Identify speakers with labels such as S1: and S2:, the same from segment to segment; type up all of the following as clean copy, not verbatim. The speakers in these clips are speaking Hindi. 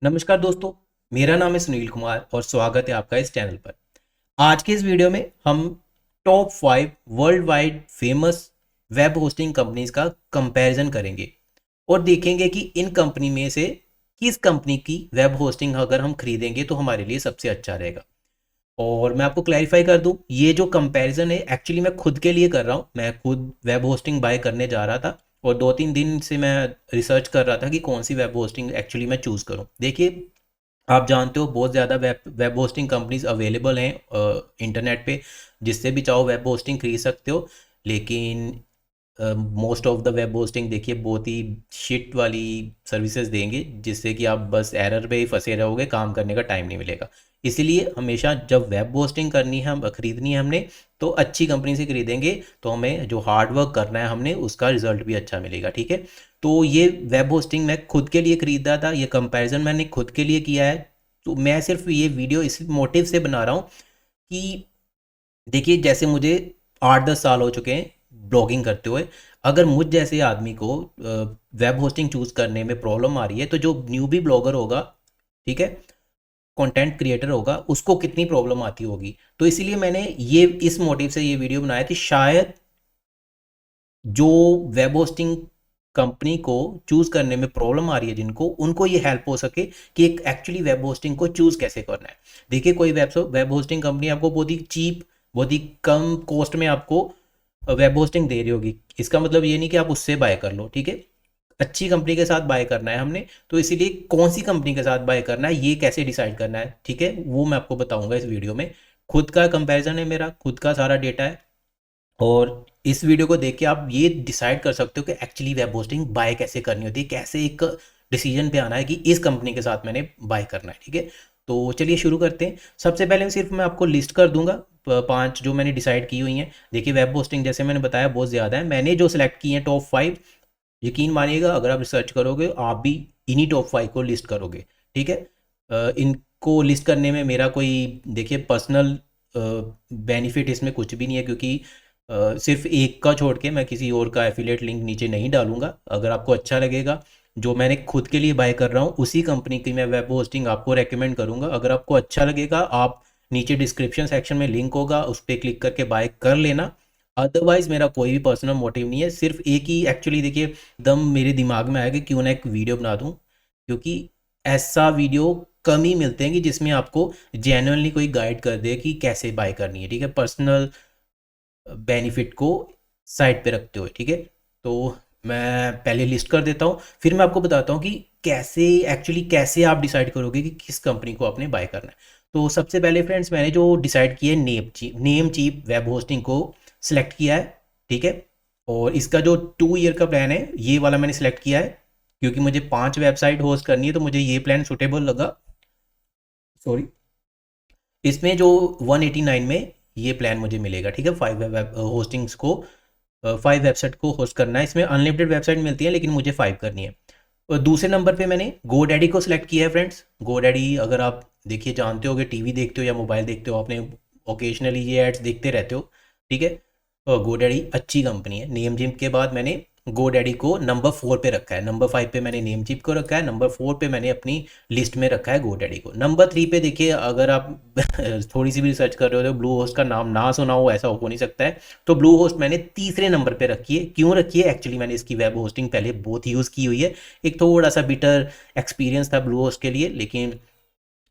S1: नमस्कार दोस्तों। मेरा नाम है सुनील कुमार और स्वागत है आपका इस चैनल पर। आज के इस वीडियो में हम top 5 world wide famous web hosting companies का कंपैरिजन करेंगे और देखेंगे कि इन कंपनी में से किस कंपनी की वेब होस्टिंग अगर हम खरीदेंगे तो हमारे लिए सबसे अच्छा रहेगा। और मैं आपको क्लैरिफाई कर दूं, ये जो कंपैरिजन है एक्चुअली मैं खुद के लिए कर रहा हूँ। मैं खुद वेब होस्टिंग बाय करने जा रहा था और 2-3 दिन से मैं रिसर्च कर रहा था कि कौन सी वेब होस्टिंग एक्चुअली मैं चूज़ करूँ। देखिए, आप जानते हो बहुत ज़्यादा web web hosting companies available हैं इंटरनेट पे। जिससे भी चाहो वेब होस्टिंग खरीद सकते हो। लेकिन most of the web hosting देखिए बहुत ही शिट वाली सर्विसेज देंगे, जिससे कि आप बस एरर पे ही फंसे रहोगे, काम करने का टाइम नहीं मिलेगा। इसीलिए हमेशा जब वेब होस्टिंग करनी है, हम खरीदनी है हमने, तो अच्छी कंपनी से खरीदेंगे तो हमें जो हार्ड वर्क करना है हमने उसका रिजल्ट भी अच्छा मिलेगा। ठीक है। तो ये वेब होस्टिंग मैं खुद के लिए खरीदा था, ये कंपैरिजन मैंने खुद के लिए किया है। तो मैं सिर्फ ये वीडियो इस मोटिव से बना रहा हूँ कि देखिए, जैसे मुझे 8-10 साल हो चुके हैं ब्लॉगिंग करते हुए। अगर मुझ जैसे आदमी को वेब होस्टिंग चूज़ करने में प्रॉब्लम आ रही है, तो जो न्यूबी ब्लॉगर होगा, ठीक है, कंटेंट क्रिएटर होगा, उसको कितनी प्रॉब्लम आती होगी। तो इसीलिए मैंने ये इस मोटिव से ये वीडियो बनाया कि शायद जो वेब होस्टिंग कंपनी को चूज़ करने में प्रॉब्लम आ रही है, जिनको, उनको ये हेल्प हो सके कि एक एक्चुअली वेब होस्टिंग को चूज़ कैसे करना है। देखिए, कोई वेब होस्टिंग कंपनी आपको बहुत ही चीप, बहुत ही कम कॉस्ट में आपको वेब होस्टिंग दे रही होगी। इसका मतलब ये नहीं कि आप उससे बाय कर लो। ठीक है। अच्छी कंपनी के साथ बाय करना है हमने, तो इसीलिए कौन सी कंपनी के साथ बाय करना है ये कैसे डिसाइड करना है, ठीक है, वो मैं आपको बताऊंगा इस वीडियो में। खुद का कंपैरिजन है, मेरा खुद का सारा डेटा है। और इस वीडियो को देख के आप ये डिसाइड कर सकते हो कि एक्चुअली वेब होस्टिंग बाय कैसे करनी होती है, कैसे एक डिसीजन पे आना है कि इस कंपनी के साथ मैंने बाय करना है। ठीक है। तो चलिए शुरू करते हैं। सबसे पहले सिर्फ मैं आपको लिस्ट कर दूंगा 5 जो मैंने डिसाइड की हुई हैं। देखिए, वेब होस्टिंग जैसे मैंने बताया बहुत ज़्यादा है, मैंने जो सिलेक्ट की है टॉप 5। यकीन मानिएगा, अगर आप रिसर्च करोगे आप भी इन्हीं टॉप 5 को लिस्ट करोगे। ठीक है। इनको लिस्ट करने में मेरा कोई, देखिए, पर्सनल बेनिफिट इसमें कुछ भी नहीं है, क्योंकि सिर्फ एक का छोड़ के मैं किसी और का एफिलिएट लिंक नीचे नहीं डालूंगा। अगर आपको अच्छा लगेगा, जो मैंने खुद के लिए बाय कर रहा हूँ उसी कंपनी की मैं वेब होस्टिंग आपको रेकमेंड करूंगा। अगर आपको अच्छा लगेगा, आप नीचे डिस्क्रिप्शन सेक्शन में लिंक होगा, उस पर क्लिक करके बाय कर लेना। अदरवाइज मेरा कोई भी पर्सनल मोटिव नहीं है। सिर्फ एक ही एक्चुअली, देखिए, दम मेरे दिमाग में आया कि क्यों ना एक वीडियो बना दूं, क्योंकि ऐसा वीडियो कम ही मिलते हैं कि जिसमें आपको जेन्युइनली कोई गाइड कर दे कि कैसे बाय करनी है। ठीक है। पर्सनल बेनिफिट को साइड पे रखते हुए। ठीक है। तो मैं पहले लिस्ट कर देता हूँ, फिर मैं आपको बताता हूँ कि कैसे एक्चुअली कैसे आप डिसाइड करोगे कि किस कंपनी को आपने बाय करना है। तो सबसे पहले फ्रेंड्स, मैंने जो डिसाइड किया है, नेम चीप वेब होस्टिंग को सिलेक्ट किया है। ठीक है। और इसका जो 2 ईयर का प्लान है, ये वाला मैंने सेलेक्ट किया है, क्योंकि मुझे 5 वेबसाइट होस्ट करनी है, तो मुझे ये प्लान सुटेबल लगा। सॉरी। इसमें जो 189 में ये प्लान मुझे मिलेगा। ठीक है। 5 वेब होस्टिंग्स को, 5 वेबसाइट को होस्ट करना है। इसमें अनलिमिटेड वेबसाइट मिलती है, लेकिन मुझे 5 करनी है। और दूसरे नंबर पे मैंने GoDaddy को सिलेक्ट किया है फ्रेंड्स। GoDaddy, अगर आप देखिए जानते होगे, टीवी देखते हो या मोबाइल देखते हो, आपने ओकेजनली ये एड्स देखते रहते हो। ठीक है। GoDaddy अच्छी कंपनी है। नेम जिम के बाद मैंने GoDaddy को नंबर 4 पे रखा है, नंबर 5 पे मैंने नेम चिप को रखा है, नंबर 4 पे मैंने अपनी लिस्ट में रखा है GoDaddy को। नंबर 3 पे देखिए, अगर आप थोड़ी सी भी रिसर्च कर रहे हो तो ब्लू होस्ट का नाम ना सुना हो, ऐसा हो नहीं सकता है। तो ब्लू होस्ट मैंने तीसरे नंबर पे रखी है। क्यों रखी है? एक्चुअली मैंने इसकी वेब होस्टिंग पहले बहुत यूज़ की हुई है। एक थोड़ा सा बिटर एक्सपीरियंस था ब्लू होस्ट के लिए, लेकिन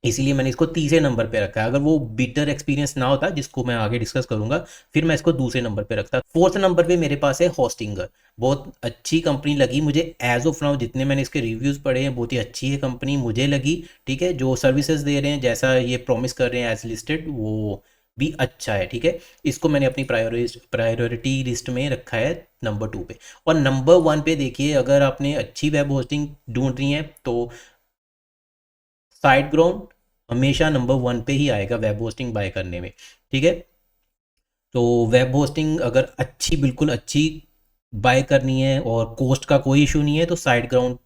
S1: इसीलिए मैंने इसको तीसरे नंबर पे रखा है। अगर वो बिटर एक्सपीरियंस ना होता, जिसको मैं आगे डिस्कस करूंगा, फिर मैं इसको दूसरे नंबर पे रखता। फोर्थ नंबर पे मेरे पास है होस्टिंगर। बहुत अच्छी कंपनी लगी मुझे एज ऑफ नाउ, जितने मैंने इसके रिव्यूज़ पढ़े हैं, बहुत ही अच्छी है कंपनी मुझे लगी। ठीक है। जो सर्विसेज दे रहे हैं, जैसा ये प्रॉमिस कर रहे हैं एज लिस्टेड, वो भी अच्छा है। ठीक है। इसको मैंने अपनी प्रायोरिटी लिस्ट में रखा है नंबर 2 पे। और नंबर 1 पे देखिए, अगर आपने अच्छी वेब होस्टिंग ढूंढ रही है तो साइड ग्राउंड हमेशा नंबर 1 पे ही आएगा वेब होस्टिंग बाय करने में। ठीक है। तो वेब होस्टिंग अगर अच्छी, बिल्कुल अच्छी बाय करनी है और कॉस्ट का कोई इशू नहीं है, तो साइड ग्राउंड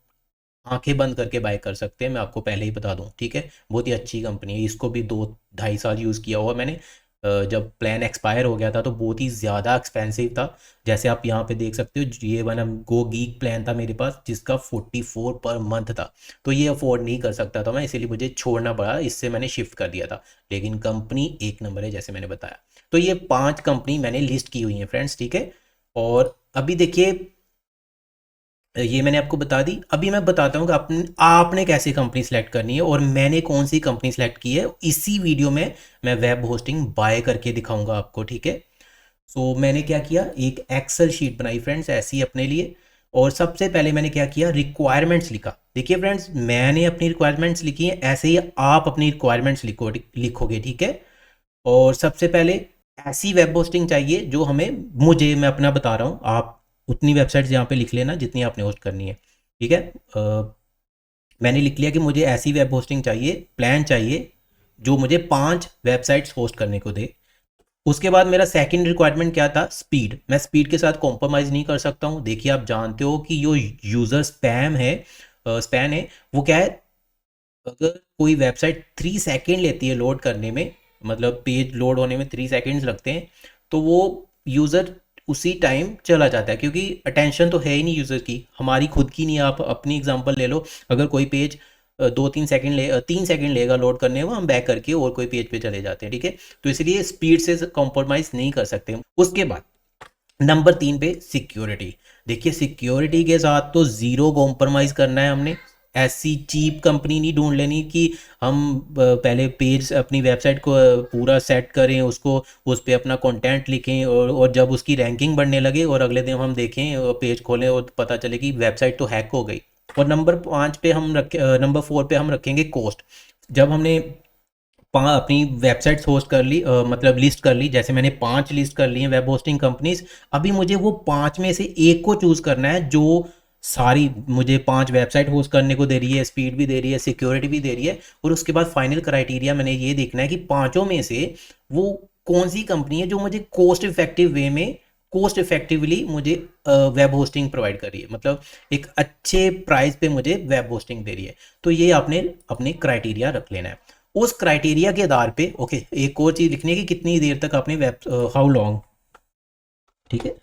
S1: आंखें बंद करके बाय कर सकते हैं, मैं आपको पहले ही बता दूं। ठीक है। बहुत ही अच्छी कंपनी है, इसको भी 2-2.5 साल यूज़ किया हुआ मैंने। जब प्लान एक्सपायर हो गया था तो बहुत ही ज़्यादा एक्सपेंसिव था। जैसे आप यहाँ पे देख सकते हो, ये वाला गो गीक प्लान था मेरे पास जिसका 44 पर मंथ था। तो ये अफोर्ड नहीं कर सकता था मैं, इसीलिए मुझे छोड़ना पड़ा, इससे मैंने शिफ्ट कर दिया था। लेकिन कंपनी एक नंबर है जैसे मैंने बताया। तो ये 5 कंपनी मैंने लिस्ट की हुई है फ्रेंड्स, ठीक है। और अभी देखिए, ये मैंने आपको बता दी। अभी मैं बताता हूँ कि आपने कैसे कंपनी सेलेक्ट करनी है और मैंने कौन सी कंपनी सेलेक्ट की है। इसी वीडियो में मैं वेब होस्टिंग बाय करके दिखाऊंगा आपको, ठीक है। सो मैंने क्या किया, एक एक्सेल शीट बनाई फ्रेंड्स ऐसी अपने लिए। और सबसे पहले मैंने क्या किया, रिक्वायरमेंट्स लिखा। देखिए फ्रेंड्स, मैंने अपनी रिक्वायरमेंट्स लिखी है, ऐसे ही आप अपनी रिक्वायरमेंट्स लिखोगे, ठीक है। और सबसे पहले ऐसी वेब होस्टिंग चाहिए जो हमें, मुझे, मैं अपना बता रहा हूँ, आप उतनी वेबसाइट्स यहाँ पे लिख लेना जितनी आपने होस्ट करनी है, ठीक है। मैंने लिख लिया कि मुझे ऐसी वेब होस्टिंग चाहिए, प्लान चाहिए जो मुझे 5 वेबसाइट्स होस्ट करने को दे। उसके बाद मेरा सेकंड रिक्वायरमेंट क्या था, स्पीड। मैं स्पीड के साथ कॉम्प्रोमाइज़ नहीं कर सकता हूँ। देखिए आप जानते हो कि जो यूज़र स्पैन है वो क्या है। अगर कोई वेबसाइट 3 सेकेंड लेती है लोड करने में, मतलब पेज लोड होने में 3 सेकेंड्स लगते हैं, तो वो यूज़र उसी टाइम चला जाता है, क्योंकि अटेंशन तो है ही नहीं यूज़र की, हमारी खुद की नहीं। आप अपनी एग्जांपल ले लो, अगर कोई पेज 2-3 सेकेंड 3 सेकेंड लेगा लोड करने में, हम बैक करके और कोई पेज पे चले जाते हैं, ठीक है। तो इसलिए स्पीड से कॉम्प्रोमाइज़ नहीं कर सकते। उसके बाद नंबर 3 पे सिक्योरिटी। देखिए सिक्योरिटी के साथ तो ज़ीरो कॉम्प्रोमाइज़ करना है हमने। ऐसी चीप कंपनी नहीं ढूंढ लेनी कि हम पहले पेज अपनी वेबसाइट को पूरा सेट करें, उसको उस पर अपना कंटेंट लिखें, और जब उसकी रैंकिंग बढ़ने लगे और अगले दिन हम देखें पेज खोलें और पता चले कि वेबसाइट तो हैक हो गई। और नंबर 4 पे हम रखेंगे कॉस्ट। जब हमने अपनी वेबसाइट्स होस्ट कर ली, मतलब लिस्ट कर ली, जैसे मैंने 5 लिस्ट कर ली हैं वेब होस्टिंग कंपनीज। अभी मुझे वो 5 में से एक को चूज़ करना है जो सारी मुझे 5 वेबसाइट होस्ट करने को दे रही है, स्पीड भी दे रही है, सिक्योरिटी भी दे रही है। और उसके बाद फाइनल क्राइटेरिया मैंने ये देखना है कि पाँचों में से वो कौन सी कंपनी है जो मुझे कॉस्ट इफेक्टिवली मुझे वेब होस्टिंग प्रोवाइड कर रही है, मतलब एक अच्छे प्राइस पे मुझे वेब होस्टिंग दे रही है। तो ये आपने अपने क्राइटेरिया रख लेना है। उस क्राइटेरिया के आधार पे, ओके, एक और चीज लिखनी है कि कितनी देर तक आपने वेब, हाउ लॉन्ग, ठीक है,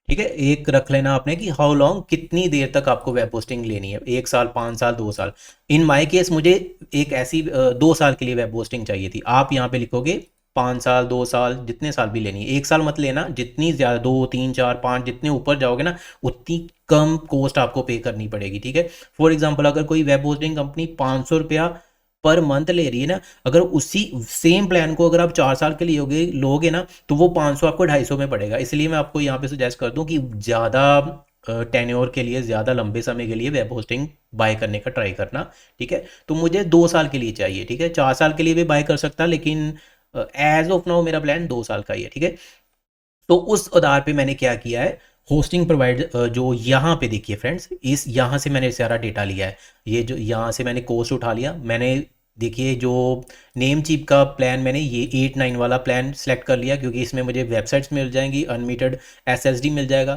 S1: ठीक है। एक रख लेना आपने कि हाउ लॉन्ग, कितनी देर तक आपको वेब होस्टिंग लेनी है, 1 साल, 5 साल, 2 साल। इन माय केस मुझे एक ऐसी 2 साल के लिए वेब होस्टिंग चाहिए थी। आप यहाँ पे लिखोगे 5 साल, 2 साल, जितने साल भी लेनी है। 1 साल मत लेना, जितनी ज़्यादा 2, 3, 4, 5 जितने ऊपर जाओगे ना, उतनी कम कॉस्ट आपको पे करनी पड़ेगी, ठीक है। फॉर एग्जाम्पल, अगर कोई वेब होस्टिंग कंपनी 500 रुपया पर मंथ ले रही है ना, अगर उसी सेम प्लान को अगर आप 4 साल के लिए लोगे ना, तो वो 500 आपको 250 में पड़ेगा। इसलिए मैं आपको यहाँ पे सुजेस्ट कर दूं कि ज़्यादा टेन्योर के लिए, ज़्यादा लंबे समय के लिए वेब होस्टिंग बाय करने का ट्राई करना, ठीक है। तो मुझे 2 साल के लिए चाहिए, ठीक है। 4 साल के लिए भी बाय कर सकता, लेकिन एज ऑफ नाउ मेरा प्लान 2 साल का ही है, ठीक है। तो उस आधार पे मैंने क्या किया है, होस्टिंग प्रोवाइड, जो यहाँ पे देखिए फ्रेंड्स, इस यहाँ से मैंने सारा डेटा लिया है। ये जो यहाँ से मैंने कोर्स उठा लिया, मैंने देखिए जो नेम चीप का प्लान, मैंने ये 8-9 वाला प्लान सेलेक्ट कर लिया, क्योंकि इसमें मुझे वेबसाइट्स मिल जाएंगी, अनलिमिटेड एसएसडी मिल जाएगा।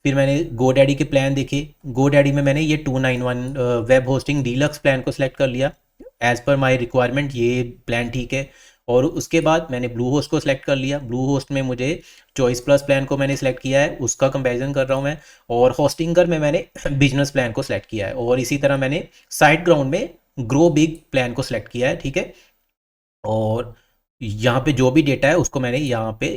S1: फिर मैंने गोडैडी के प्लान देखे, गोडैडी में मैंने ये 291 वेब होस्टिंग डीलक्स प्लान को सिलेक्ट कर लिया। एज़ पर माई रिक्वायरमेंट ये प्लान ठीक है। और उसके बाद मैंने ब्लू होस्ट को सिलेक्ट कर लिया। ब्लू होस्ट में मुझे चॉइस प्लस प्लान को मैंने सेलेक्ट किया है, उसका कंपैरिजन कर रहा हूँ मैं। और होस्टिंगर में मैंने बिजनेस प्लान को सिलेक्ट किया है। और इसी तरह मैंने साइट ग्राउंड में ग्रो बिग प्लान को सिलेक्ट किया है, ठीक है। और यहाँ पे जो भी डेटा है उसको मैंने यहाँ पे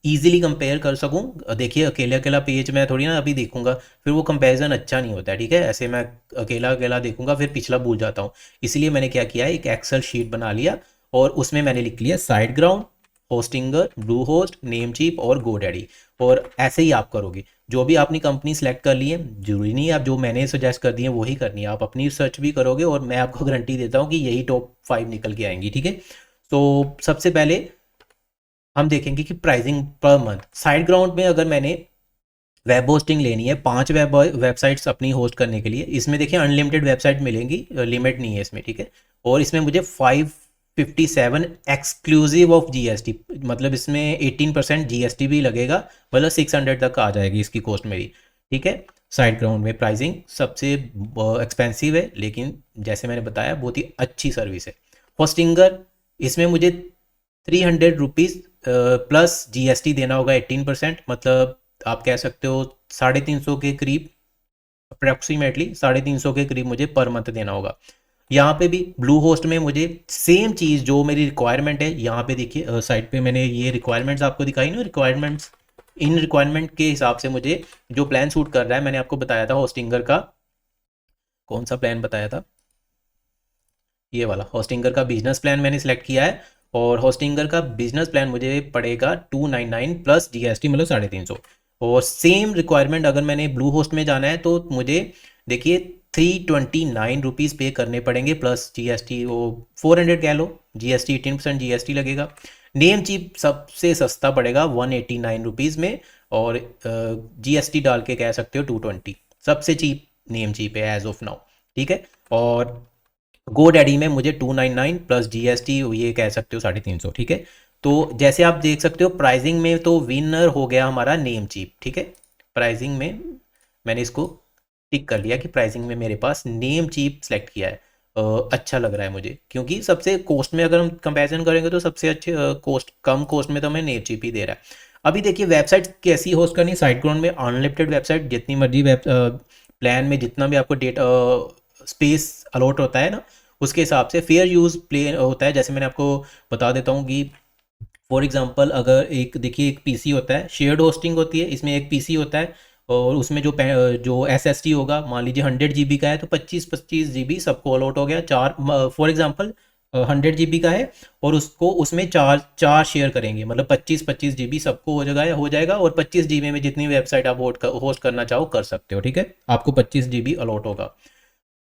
S1: ईजिली कंपेयर कर सकूँ। देखिए अकेला अकेला पेज मैं थोड़ी ना अभी देखूंगा, फिर वो कंपैरिजन अच्छा नहीं होता है, ठीक है। ऐसे मैं अकेला अकेला देखूंगा फिर पिछला भूल जाता हूँ। इसलिए मैंने क्या किया है, एक एक्सेल शीट बना लिया और उसमें मैंने लिख लिया SiteGround, Hostinger, Bluehost, Namecheap और गोडैडी। और ऐसे ही आप करोगे। जो भी आपने कंपनी सेलेक्ट कर ली है, जरूरी नहीं है आप जो मैंने सजेस्ट कर दी है वही करनी है, आप अपनी सर्च भी करोगे और मैं आपको गारंटी देता हूँ कि यही टॉप 5 निकल के आएंगी, ठीक है। तो सबसे पहले हम देखेंगे कि pricing per month. Site ground में अगर मैंने वेब होस्टिंग लेनी है 5 वेबसाइट्स अपनी होस्ट करने के लिए, इसमें देखिए अनलिमिटेड वेबसाइट मिलेंगी, लिमिट नहीं है इसमें, ठीक है। और इसमें मुझे 557 एक्सक्लूसिव ऑफ जीएसटी, मतलब इसमें 18% जीएसटी भी लगेगा, मतलब 600 तक आ जाएगी इसकी कॉस्ट मेरी, ठीक है। साइड ग्राउंड में प्राइसिंग सबसे एक्सपेंसिव है, लेकिन जैसे मैंने बताया बहुत ही अच्छी सर्विस है। होस्टिंगर, इसमें मुझे 300 रुपीज़ प्लस जीएसटी देना होगा 18%, मतलब आप कह सकते हो 350 के करीब, अप्रॉक्सीमेटली 350 के करीब मुझे पर मंथ देना होगा। यहाँ पे भी ब्लू होस्ट में मुझे सेम चीज़ जो मेरी रिक्वायरमेंट है, यहाँ पे देखिए साइट पे मैंने ये रिक्वायरमेंट्स आपको दिखाई ना, रिक्वायरमेंट्स, इन रिक्वायरमेंट के हिसाब से मुझे जो प्लान सूट कर रहा है, मैंने आपको बताया था होस्टिंगर का, कौन सा प्लान बताया था, ये वाला होस्टिंगर का बिजनेस प्लान मैंने सेलेक्ट किया है। और होस्टिंगर का बिजनेस प्लान मुझे पड़ेगा 299 प्लस जीएसटी, मतलब 350। और सेम रिक्वायरमेंट अगर मैंने ब्लू होस्ट में जाना है तो मुझे देखिए 329 रुपीज़ पे करने पड़ेंगे प्लस जीएसटी, वो 400 कह लो, जीएसटी 18% जीएसटी लगेगा। नेम चीप सबसे सस्ता पड़ेगा 189 रुपीज़ में, और जीएसटी डाल के कह सकते हो 220, सबसे चीप नेम चीप है एज ऑफ नाउ, ठीक है। और गो डैडी में मुझे 299 प्लस जीएसटी, ये कह सकते हो 350, ठीक है। तो जैसे आप देख सकते हो प्राइसिंग में तो विनर हो गया हमारा नेम चीप, ठीक है। प्राइसिंग में मैंने इसको टिक कर लिया कि प्राइसिंग में मेरे पास नेम चीप सेलेक्ट किया है। अच्छा लग रहा है मुझे, क्योंकि सबसे कॉस्ट में अगर हम कंपैरिजन करेंगे तो सबसे अच्छे कॉस्ट, कम कॉस्ट में तो हमें नेम चीप ही दे रहा है। अभी देखिए वेबसाइट कैसी होस्ट करनी, साइट ग्राउंड में अनलिमिटेड वेबसाइट, जितनी मर्जी वेब प्लान में जितना भी आपको डेटा स्पेस अलॉट होता है ना, उसके हिसाब से फेयर यूज़ प्ले होता है। जैसे मैंने आपको बता देता हूँ कि फॉर एग्जांपल अगर एक देखिए एक पीसी होता है, शेयर्ड होस्टिंग होती है, इसमें एक पीसी होता है, और उसमें जो एसएसडी होगा, मान लीजिए 100 GB का है तो 25-25 GB सबको अलॉट हो गया। चार, फॉर एग्जांपल 100 GB का है और उसको उसमें चार चार शेयर करेंगे, मतलब 25-25 GB सबको हो जाएगा, और 25 GB में जितनी वेबसाइट आप होस्ट करना चाहो कर सकते हो, ठीक है। आपको 25 GB अलॉट होगा,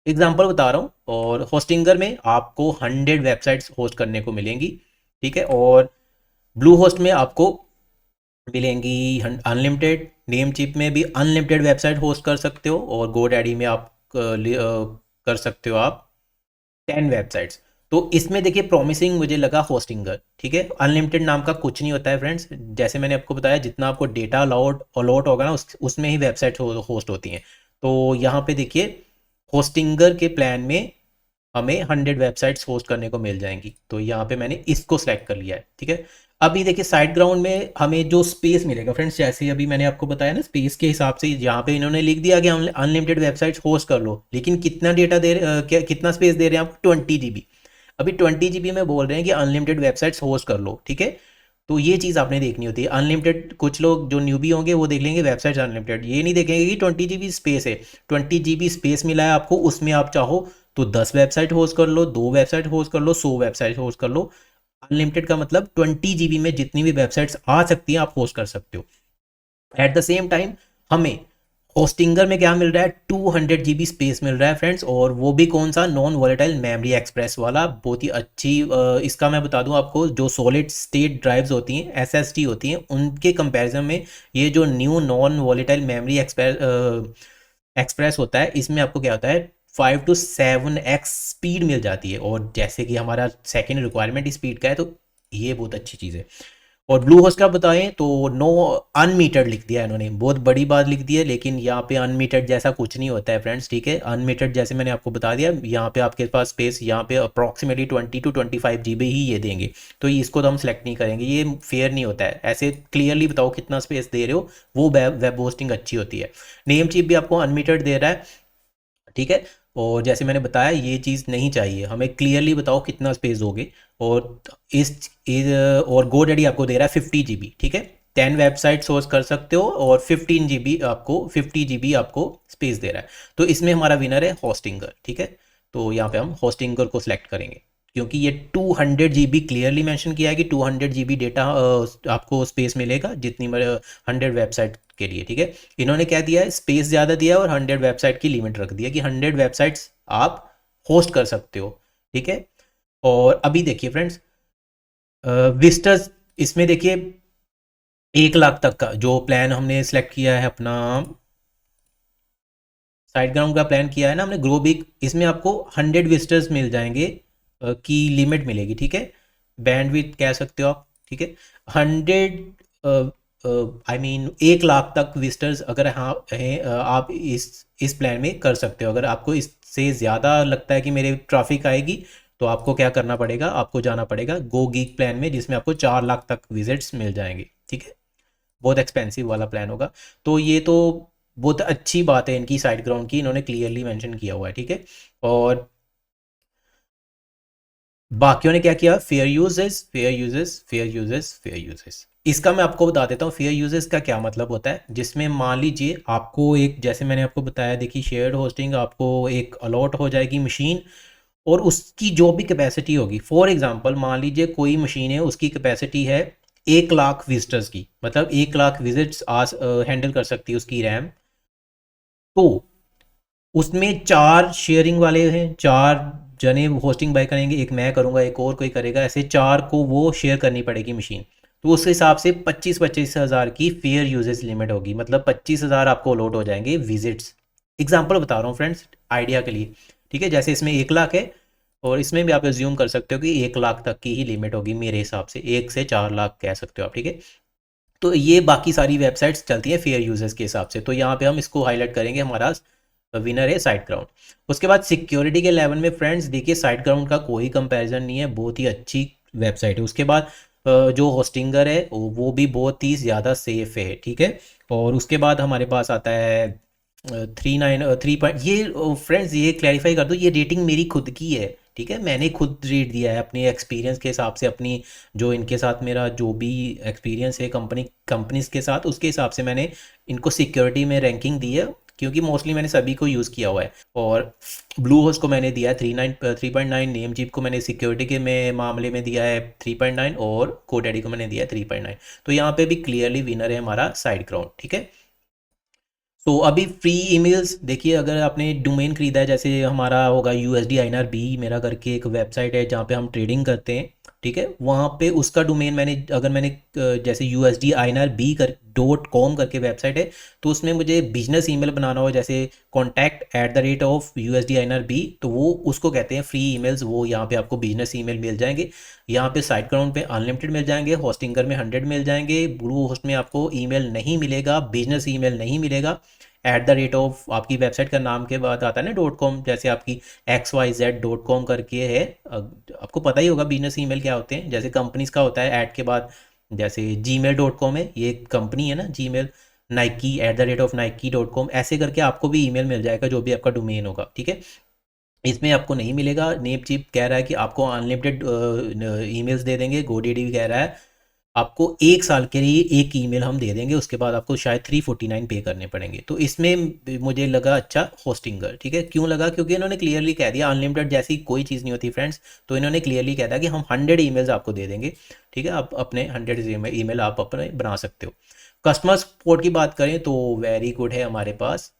S1: एग्जाम्पल बता रहा हूँ। और होस्टिंगर में आपको 100 वेबसाइट्स होस्ट करने को मिलेंगी, ठीक है। और ब्लू होस्ट में आपको मिलेंगी अनलिमिटेड, नेम चिप में भी अनलिमिटेड वेबसाइट होस्ट कर सकते हो, और गोडैडी में आप कर सकते हो आप 10 वेबसाइट्स। तो इसमें देखिए प्रॉमिसिंग मुझे लगा होस्टिंगर, ठीक है। अनलिमिटेड नाम का कुछ नहीं होता है फ्रेंड्स, जैसे मैंने आपको बताया जितना आपको डेटा अलॉट अलॉट होगा ना उसमें ही वेबसाइट होस्ट होती हैं। तो यहाँ पे देखिए होस्टिंगर के प्लान में हमें 100 वेबसाइट्स होस्ट करने को मिल जाएंगी, तो यहाँ पे मैंने इसको सेलेक्ट कर लिया है, ठीक है। अभी देखिए साइट ग्राउंड में हमें जो स्पेस मिलेगा फ्रेंड्स, जैसे अभी मैंने आपको बताया ना, स्पेस के हिसाब से यहाँ पे इन्होंने लिख दिया कि अनलिमिटेड वेबसाइट्स होस्ट कर लो, लेकिन कितना डेटा कितना स्पेस दे रहे हैं आपको, 20 GB। अभी 20 GB में बोल रहे हैं कि अनलिमिटेड वेबसाइट्स होस्ट कर लो, ठीक है। तो ये चीज़ आपने देखनी होती है अनलिमिटेड। कुछ लोग जो न्यूबी होंगे वो देख लेंगे वेबसाइट अनलिमिटेड, ये नहीं देखेंगे कि 20 GB स्पेस है। 20 GB स्पेस मिला है आपको, उसमें आप चाहो तो 10 वेबसाइट होस्ट कर लो, 2 वेबसाइट होस्ट कर लो, 100 वेबसाइट होस्ट कर लो। अनलिमिटेड का मतलब 20 GB में जितनी भी वेबसाइट्स आ सकती हैं आप होस्ट कर सकते हो। एट द सेम टाइम हमें होस्टिंगर में क्या मिल रहा है, 200 GB स्पेस मिल रहा है फ्रेंड्स, और वो भी कौन सा, नॉन वॉलेटाइल मेमोरी एक्सप्रेस वाला, बहुत ही अच्छी। इसका मैं बता दूं आपको, जो सॉलिड स्टेट ड्राइव्स होती हैं, एसएसडी होती हैं, उनके कंपैरिजन में ये जो new non volatile memory express होता है, इसमें आपको क्या होता है 5 to 7x स्पीड मिल जाती है। और जैसे कि हमारा सेकेंड रिक्वायरमेंट स्पीड का है, तो ये बहुत अच्छी चीज़ है। और ब्लू होस्ट का बताएं तो नो अनमीटर्ड लिख दिया है इन्होंने, बहुत बड़ी बात लिख दी है, लेकिन यहाँ पे अनमीटर्ड जैसा कुछ नहीं होता है फ्रेंड्स, ठीक है। अनमीटर्ड जैसे मैंने आपको बता दिया, यहाँ पे आपके पास स्पेस यहाँ पे अप्रॉक्सीमेटली 20 to 25 GB ही ये देंगे, तो इसको तो हम सेलेक्ट नहीं करेंगे, ये फेयर नहीं होता है। ऐसे क्लियरली बताओ कितना स्पेस दे रहे हो, वो वेब होस्टिंग अच्छी होती है। नेम चिप भी आपको अनमीटर्ड दे रहा है, ठीक है। और जैसे मैंने बताया ये चीज़ नहीं चाहिए, हमें क्लियरली बताओ कितना स्पेस दोगे। और और GoDaddy आपको दे रहा है 50 GB, ठीक है। 10 वेबसाइट सोर्स कर सकते हो, और 50 GB आपको स्पेस दे रहा है। तो इसमें हमारा विनर है होस्टिंगर, ठीक है। तो यहाँ पे हम होस्टिंगर को सिलेक्ट करेंगे, क्योंकि ये 200 GB क्लियरली मेंशन किया है कि 200 GB डेटा आपको स्पेस मिलेगा, जितनी 100 वेबसाइट के लिए, ठीक है। इन्होंने क्या दिया है, स्पेस ज़्यादा दिया है, और 100 वेबसाइट की लिमिट रख दिया कि 100 वेबसाइट्स आप होस्ट कर सकते हो, ठीक है। और अभी देखिए फ्रेंड्स विजिटर्स, इसमें देखिए 1 लाख तक का जो प्लान हमने सेलेक्ट किया है, अपना साइड ग्राउंड का प्लान किया है ना हमने, ग्रो बिग, इसमें आपको 100 विजिटर्स मिल जाएंगे की लिमिट मिलेगी, ठीक है। बैंडविड्थ कह सकते हो आप, ठीक है। 100 आई मीन 1 लाख तक विजिटर्स अगर हाँ हैं, आप इस प्लान में कर सकते हो। अगर आपको इससे ज़्यादा लगता है कि मेरे ट्रैफिक आएगी, तो आपको क्या करना पड़ेगा, आपको जाना पड़ेगा गो गीक प्लान में, जिसमें आपको 4 लाख तक विजिट्स मिल जाएंगे। ठीक है, बहुत एक्सपेंसिव वाला प्लान होगा। तो ये तो बहुत अच्छी बात है इनकी साइड ग्राउंड की, इन्होंने क्लियरली मेंशन किया हुआ है। ठीक है, और बाकियों ने क्या किया, fair uses fair uses fair uses fair uses. इसका मैं आपको बता देता हूँ फेयर यूजेस का क्या मतलब होता है। जिसमें मान लीजिए आपको एक, जैसे मैंने आपको बताया, देखिए शेयर्ड होस्टिंग आपको एक अलॉट हो जाएगी मशीन, और उसकी जो भी कैपेसिटी होगी, फॉर एग्जांपल मान लीजिए कोई मशीन है, उसकी कैपेसिटी है 1 लाख विजिटर्स की, मतलब 1 लाख विजिट्स आज हैंडल कर सकती है उसकी रैम। तो उसमें 4 शेयरिंग वाले हैं, 4 जने होस्टिंग बाय करेंगे, एक मैं करूंगा, एक और कोई करेगा, ऐसे 4 को वो शेयर करनी पड़ेगी मशीन। तो उस हिसाब से 25-25 हज़ार की फेयर यूजेस लिमिट होगी, मतलब 25 हज़ार आपको अलॉट हो जाएंगे विजिट्स। एग्जाम्पल बता रहा हूँ फ्रेंड्स, आइडिया के लिए। ठीक है, जैसे इसमें 1 लाख है, और इसमें भी आप एज्यूम कर सकते हो कि 1 लाख तक की ही लिमिट होगी मेरे हिसाब से, 1 से 4 लाख कह सकते हो आप। ठीक है, तो ये बाकी सारी वेबसाइट्स चलती हैं फेयर यूजर्स के हिसाब से। तो यहाँ पे हम इसको हाईलाइट करेंगे, हमारा विनर है साइट ग्राउंड। उसके बाद सिक्योरिटी के लेवल में फ्रेंड्स देखिए, साइट ग्राउंड का कोई कंपैरिजन नहीं है, बहुत ही अच्छी वेबसाइट है। उसके बाद जो होस्टिंगर है वो भी बहुत ही ज़्यादा सेफ है। ठीक है, और उसके बाद हमारे पास आता है 3 ये फ्रेंड्स ये क्लैरिफाई कर दो, ये रेटिंग मेरी खुद की है। ठीक है, मैंने खुद रेट दिया है अपने एक्सपीरियंस के हिसाब से, अपनी जो इनके साथ मेरा जो भी एक्सपीरियंस है कंपनीज के साथ, उसके हिसाब से मैंने इनको सिक्योरिटी में रैंकिंग दी है, क्योंकि मोस्टली मैंने सभी को यूज़ किया हुआ है। और ब्लू होस्ट को मैंने दिया है 3.9, नेम जीप को मैंने सिक्योरिटी के में मामले में दिया है 3.9, और कोडैडी को मैंने दिया है 3.9। तो यहाँ पे भी क्लियरली विनर है हमारा साइड ग्राउंड। ठीक है, तो अभी फ्री ईमेल्स देखिए, अगर आपने डोमेन खरीदा है, जैसे हमारा होगा यूएसडी आईएनआर बी मेरा करके एक वेबसाइट है जहाँ पे हम ट्रेडिंग करते हैं। ठीक है, वहाँ पे उसका डोमेन मैंने, अगर मैंने जैसे USD INR B.com करके वेबसाइट है, तो उसमें मुझे बिजनेस ईमेल बनाना हो, जैसे contact@USD INR B, तो वो उसको कहते हैं फ्री ईमेल्स। वो यहाँ पे आपको बिजनेस ईमेल मिल जाएंगे। यहाँ पे साइट ग्राउंड पे अनलिमिटेड मिल जाएंगे, होस्टिंगर में 100 मिल जाएंगे, ब्लू होस्ट में आपको ईमेल नहीं मिलेगा, बिजनेस ईमेल नहीं मिलेगा। @, आपकी वेबसाइट का नाम के बाद आता है ना .com, जैसे आपकी XYZ.com करके है। आपको पता ही होगा बिजनेस ईमेल क्या होते हैं, जैसे कंपनीज का होता है के बाद, जैसे gmail.com है, ये कंपनी है ना जीमेल, नाइकी @Nike.com, ऐसे करके आपको भी ईमेल मिल जाएगा जो भी आपका डोमेन होगा। ठीक है, इसमें आपको नहीं मिलेगा। नेप चीप कह रहा है कि आपको अनलिमिटेड ईमेल्स दे देंगे, गोडीडी भी कह रहा है आपको 1 साल के लिए एक ईमेल हम दे देंगे, उसके बाद आपको शायद 349 पे करने पड़ेंगे। तो इसमें मुझे लगा अच्छा होस्टिंगर। ठीक है, क्यों लगा, क्योंकि इन्होंने क्लियरली कह दिया, अनलिमिटेड जैसी कोई चीज़ नहीं होती फ्रेंड्स। तो इन्होंने क्लियरली कह दिया कि हम 100 ईमेल्स आपको दे देंगे। ठीक है, आप अपने 100 ईमेल आप अपने बना सकते हो। कस्टमर सपोर्ट की बात करें तो वेरी गुड है हमारे पास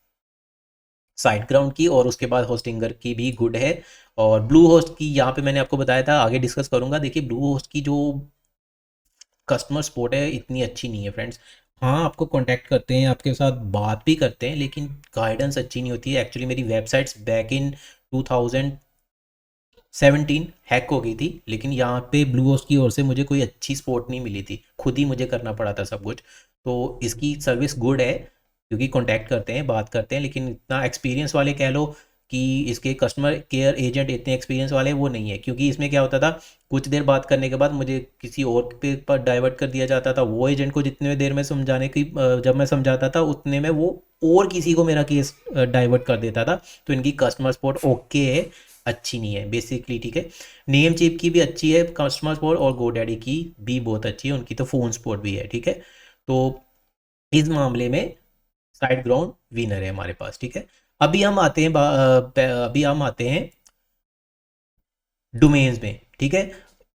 S1: साइट ग्राउंड की, और उसके बाद होस्टिंगर की भी गुड है। और ब्लू होस्ट की यहाँ पे मैंने आपको बताया था, आगे डिस्कस करूंगा। देखिए ब्लू होस्ट की जो कस्टमर सपोर्ट है इतनी अच्छी नहीं है फ्रेंड्स। हाँ, आपको कांटेक्ट करते हैं, आपके साथ बात भी करते हैं, लेकिन गाइडेंस अच्छी नहीं होती है। एक्चुअली मेरी वेबसाइट्स बैक इन 2017 हैक हो गई थी, लेकिन यहाँ पे ब्लू होस्ट की ओर से मुझे कोई अच्छी सपोर्ट नहीं मिली थी, खुद ही मुझे करना पड़ा था सब कुछ। तो इसकी सर्विस गुड है, क्योंकि कांटेक्ट करते हैं, बात करते हैं, लेकिन इतना एक्सपीरियंस वाले कह लो कि इसके कस्टमर केयर एजेंट इतने एक्सपीरियंस वाले वो नहीं है। क्योंकि इसमें क्या होता था, कुछ देर बात करने के बाद मुझे किसी और पे पर डाइवर्ट कर दिया जाता था। वो एजेंट को जितने देर में समझाने की जब मैं समझाता था, उतने में वो और किसी को मेरा केस डाइवर्ट कर देता था। तो इनकी कस्टमर सपोर्ट ओके है, अच्छी नहीं है बेसिकली। ठीक है, नेम चीप की भी अच्छी है कस्टमर सपोर्ट, और गोडैडी की भी बहुत अच्छी है, उनकी तो फ़ोन सपोर्ट भी है। ठीक है, तो इस मामले में साइड ग्राउंड विनर है हमारे पास। ठीक है, अभी हम आते हैं अभी हम आते हैं डोमेन्स में। ठीक है,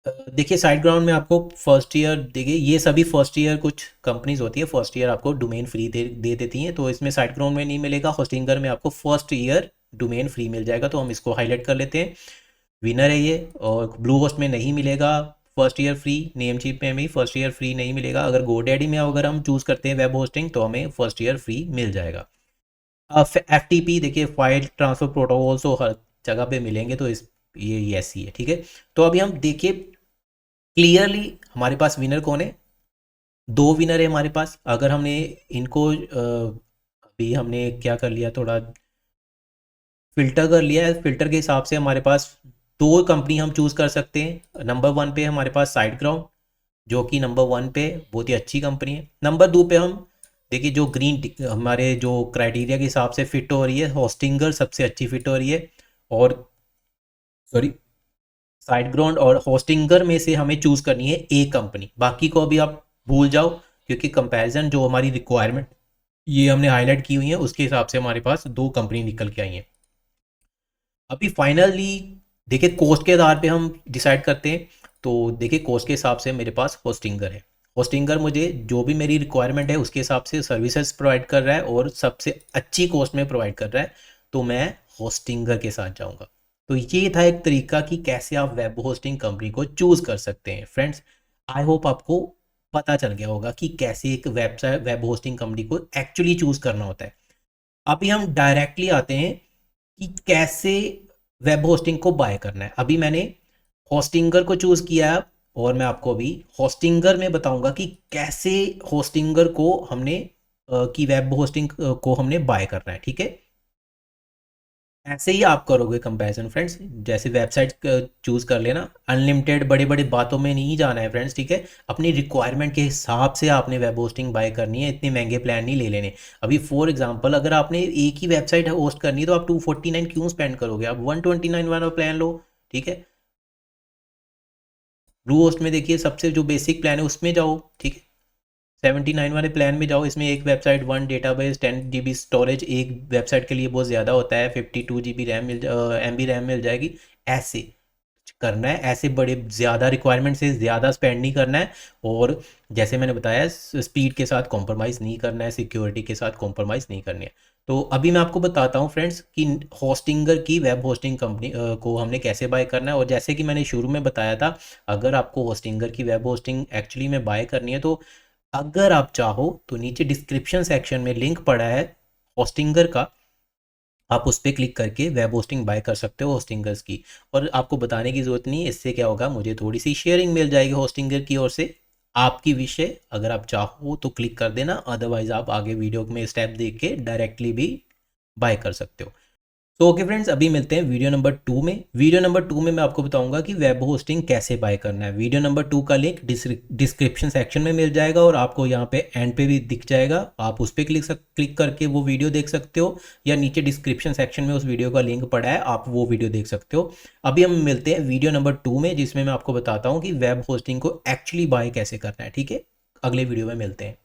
S1: देखिए साइड ग्राउंड में आपको फर्स्ट ईयर, देखिए ये सभी फर्स्ट ईयर कुछ कंपनीज होती है, फर्स्ट ईयर आपको डोमेन फ्री दे देती हैं। तो इसमें साइड ग्राउंड में नहीं मिलेगा, होस्टिंगर में आपको फर्स्ट ईयर डोमेन फ्री मिल जाएगा। तो हम इसको हाईलाइट कर लेते हैं, विनर है ये। और ब्लू होस्ट में नहीं मिलेगा first year free, Namecheap में भी फर्स्ट ईयर फ्री नहीं मिलेगा। अगर गोडैडी में अगर हम चूज़ करते हैं वेब होस्टिंग, तो हमें फर्स्ट ईयर फ्री मिल जाएगा। FTP देखिए, फाइल ट्रांसफर प्रोटोकॉल, तो हर जगह पे मिलेंगे, तो इस ये ऐसी है। ठीक है, तो अभी हम देखिए क्लियरली हमारे पास विनर कौन है, दो विनर है हमारे पास। अगर हमने इनको अभी हमने क्या कर लिया, थोड़ा फिल्टर कर लिया है। फिल्टर के हिसाब से हमारे पास दो कंपनी हम चूज़ कर सकते हैं। नंबर वन पे हमारे पास साइड ग्राउंड, जो कि नंबर वन पे बहुत ही अच्छी कंपनी है। नंबर दो पे हम देखिए जो हमारे जो क्राइटेरिया के हिसाब से फिट हो रही है, होस्टिंगर सबसे अच्छी फिट हो रही है। और सॉरी, साइड ग्राउंड और होस्टिंगर में से हमें चूज़ करनी है एक कंपनी, बाकी को अभी आप भूल जाओ, क्योंकि कंपैरिजन जो हमारी रिक्वायरमेंट ये हमने हाईलाइट की हुई है उसके हिसाब से हमारे पास दो कंपनी निकल के आई हैं। अभी फाइनली देखिए कॉस्ट के आधार पे हम डिसाइड करते हैं। तो देखिए कॉस्ट के हिसाब से मेरे पास होस्टिंगर है। होस्टिंगर मुझे जो भी मेरी रिक्वायरमेंट है उसके हिसाब से सर्विसेज प्रोवाइड कर रहा है और सबसे अच्छी कॉस्ट में प्रोवाइड कर रहा है, तो मैं होस्टिंगर के साथ जाऊंगा। तो ये था एक तरीका कि कैसे आप वेब होस्टिंग कंपनी को चूज़ कर सकते हैं फ्रेंड्स। आई होप आपको पता चल गया होगा कि कैसे एक वेबसाइट वेब होस्टिंग कंपनी को एक्चुअली चूज़ करना होता है। अभी हम डायरेक्टली आते हैं कि कैसे वेब होस्टिंग को बाय करना है। अभी मैंने होस्टिंगर को चूज़ किया है और मैं आपको अभी होस्टिंगर में बताऊंगा कि कैसे होस्टिंगर को हमने की वेब होस्टिंग को हमने बाय करना है, ठीक है। ऐसे ही आप करोगे कंपैरिजन फ्रेंड्स, जैसे वेबसाइट चूज़ कर लेना। अनलिमिटेड बड़े बड़े बातों में नहीं जाना है फ्रेंड्स, ठीक है। अपनी रिक्वायरमेंट के हिसाब से आपने वेब होस्टिंग बाय करनी है, इतने महंगे प्लान नहीं ले लेने। अभी फॉर एग्जांपल अगर आपने एक ही वेबसाइट होस्ट करनी है तो आप 249 क्यों स्पेंड करोगे, आप 129 वाला प्लान लो, ठीक है। ब्लू होस्ट में देखिए सबसे जो बेसिक प्लान है उसमें जाओ, ठीक है। 79 वाले प्लान में जाओ, इसमें एक website, one database, 10 GB storage, एक वेबसाइट के लिए बहुत ज़्यादा होता है। 52 GB रैम MB रैम मिल जाएगी। ऐसे करना है, ऐसे बड़े ज़्यादा रिक्वायरमेंट से ज़्यादा स्पेंड नहीं करना है। और जैसे मैंने बताया स्पीड के साथ कॉम्प्रोमाइज़ नहीं करना है, सिक्योरिटी के साथ कॉम्प्रोमाइज़ नहीं करनी है। तो अभी मैं आपको बताता हूँ फ्रेंड्स कि होस्टिंगर की वेब होस्टिंग कंपनी को हमने कैसे बाय करना है। और जैसे कि मैंने शुरू में बताया था, अगर आपको होस्टिंगर की वेब होस्टिंग एक्चुअली में बाय करनी है तो अगर आप चाहो तो नीचे डिस्क्रिप्शन सेक्शन में लिंक पड़ा है होस्टिंगर का, आप उस पर क्लिक करके वेब होस्टिंग बाय कर सकते हो होस्टिंगर्स की। और आपको बताने की ज़रूरत नहीं है, इससे क्या होगा, मुझे थोड़ी सी शेयरिंग मिल जाएगी होस्टिंगर की ओर से। आपकी विषय, अगर आप चाहो तो क्लिक कर देना, अदरवाइज आप आगे वीडियो में स्टेप देख के डायरेक्टली भी बाय कर सकते हो। तो ओके फ्रेंड्स, अभी मिलते हैं वीडियो नंबर 2 में। वीडियो नंबर 2 में मैं आपको बताऊंगा कि वेब होस्टिंग कैसे बाय करना है। वीडियो नंबर 2 का लिंक डिस्क्रिप्शन सेक्शन में मिल जाएगा और आपको यहाँ पे एंड पे भी दिख जाएगा, आप उस पर क्लिक करके वो वीडियो देख सकते हो, या नीचे डिस्क्रिप्शन सेक्शन में उस वीडियो का लिंक पड़ा है, आप वो वीडियो देख सकते हो। अभी हम मिलते हैं वीडियो नंबर 2 में, जिसमें मैं आपको बताता हूँ कि वेब होस्टिंग को एक्चुअली बाय कैसे करना है, ठीक है। अगले वीडियो में मिलते हैं।